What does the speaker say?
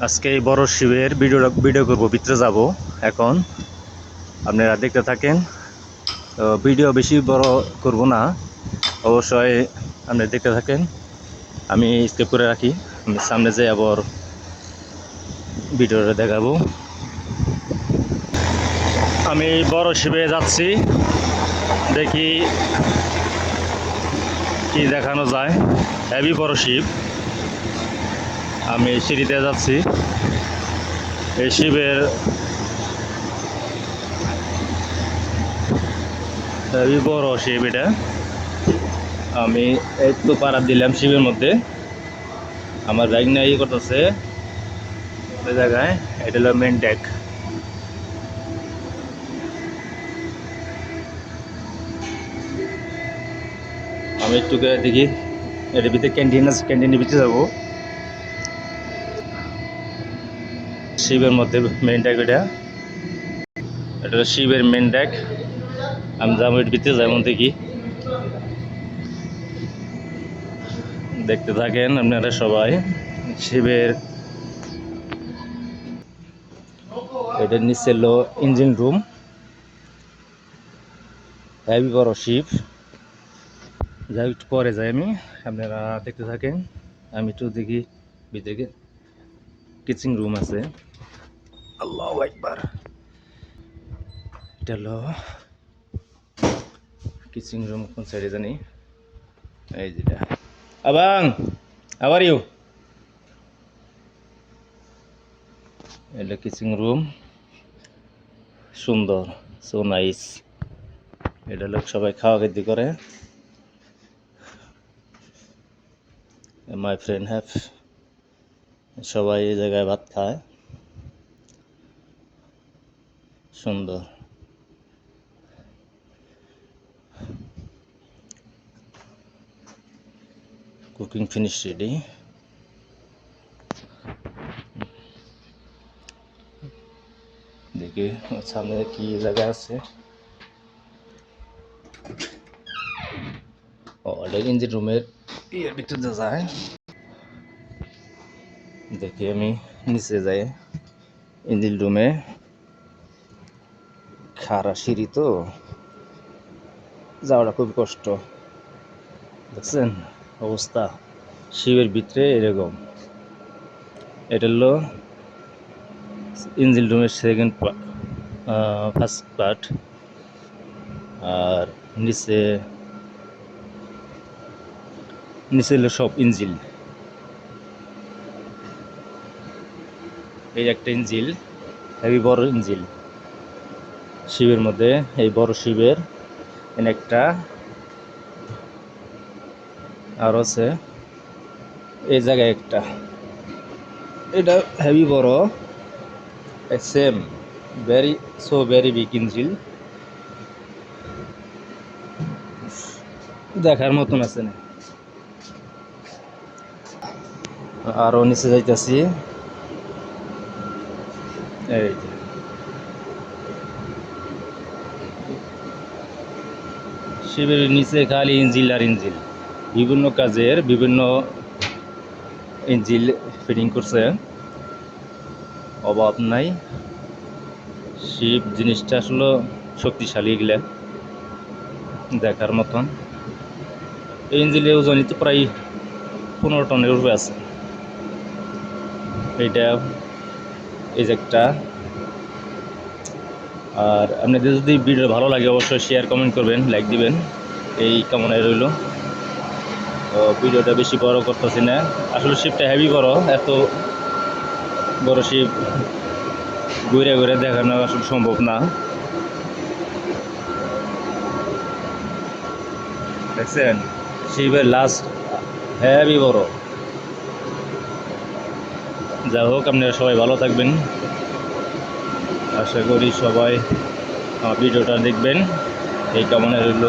আজকে এই বড় শিবের ভিডিও করব, ভিতরে যাব এখন। আপনারা দেখতে থাকেন। তো ভিডিও বেশি বড় করব না, অবশ্যই আপনারা দেখতে থাকেন। আমি স্কিপ করে রাখি, আমি সামনে যাই আবার ভিডিওটা দেখাবো। আমি বড় শিবে যাচ্ছি, দেখি কি দেখানো যায়। হেভি বড় শিব। আমি সিঁড়িতে যাচ্ছি। এই শিবের হেভি বড় শিব এটা। আমি একটু পাড়া দিলাম শিবের মধ্যে। আমার বাইক নিয়ে করতেছে ওই জায়গায়। এটা হলো মেন ডেক। আমি একটু দেখি এটার ভিতরে ক্যান্টিন আছে, ক্যান্টিনের ভিতরে যাবো। শিবের মধ্যে মেন ডেক এটা। এটা হলো শিবের মেন ডেক। আমি যাবো এর ভিতরে, যেমন দেখি, দেখতে থাকেন আপনারা সবাই। শিবের এটার নিচে হলো ইঞ্জিন রুম। হেভি বড় শিব। যাই একটু পরে যাই আমি, আপনারা দেখতে থাকেন। আমি একটু দেখি ভিতরে কিচিং রুম আছে। আল্লাহু আকবার। এটা হলো কিচিং রুম, কোন সাইডে জানি, এই যেটা। আবাং, হাউ আর ইউ? এটা কিচিং রুম, সুন্দর, সো নাইস। এটা লোক সবাই খাওয়া খাদ্য করে। মাই ফ্রেন্ড হ্যাভ, সবাই এই জায়গায় ভাত খায়। সুন্দর। Cooking finish ready. দেখি সামনে কি জায়গা আছে। ও, এটা ইঞ্জিন রুমের ইয়ের ভিতরে যায়। দেখি আমি নিচে যাই ইঞ্জিন রুমে। খাড়া সিঁড়ি তো, যাওয়াটা খুব কষ্ট। দেখছেন অবস্থা শিবের ভিতরে এরকম। এটা হলো ইঞ্জিন রুমের সেকেন্ড ফার্স্ট পার্ট। আর নিচে নিচে হলো সব ইঞ্জিল। এই একটা ইঞ্জিল, হেভি বড় ইঞ্জিল শিবের মধ্যে। এই বড় শিবের এনে একটা আর আছে এই জায়গায় একটা। এটা হেভি বড়, সেম ভেরি ভেরি বিগ ইঞ্জিল। দেখার মতন আছে না। আরো নিচে যাইতেছি। এই যে শিবের নিচে খালি ইঞ্জিল আর ইঞ্জিল। বিভিন্ন কাজের বিভিন্ন ইঞ্জিল ফিটিং করছে, অভাব নাই। শিব জিনিসটা আসলে শক্তিশালী, এগুলা দেখার মতন। এই ইঞ্জিলের ওজনই তো প্রায় 15 টনের উপরে আছে। এইটা এই যে একটা। আর আপনাদের যদি ভিডিও ভালো লাগে অবশ্যই শেয়ার কমেন্ট করবেন, লাইক দিবেন, এই কামনায় রইল। তো ভিডিওটা বেশি বড় করতেছি না, আসলে শিবটা হেভি বড়। এত বড় শিব ঘুরে ঘুরে দেখানো আসলে সম্ভব না। দেখছেন শিবের লাস্ট হেভি বড়। যাই হোক, আপনারা সবাই ভালো থাকবেন। আশা করি সবাই আমার ভিডিওটা দেখবেন, এই কামনায় রইল।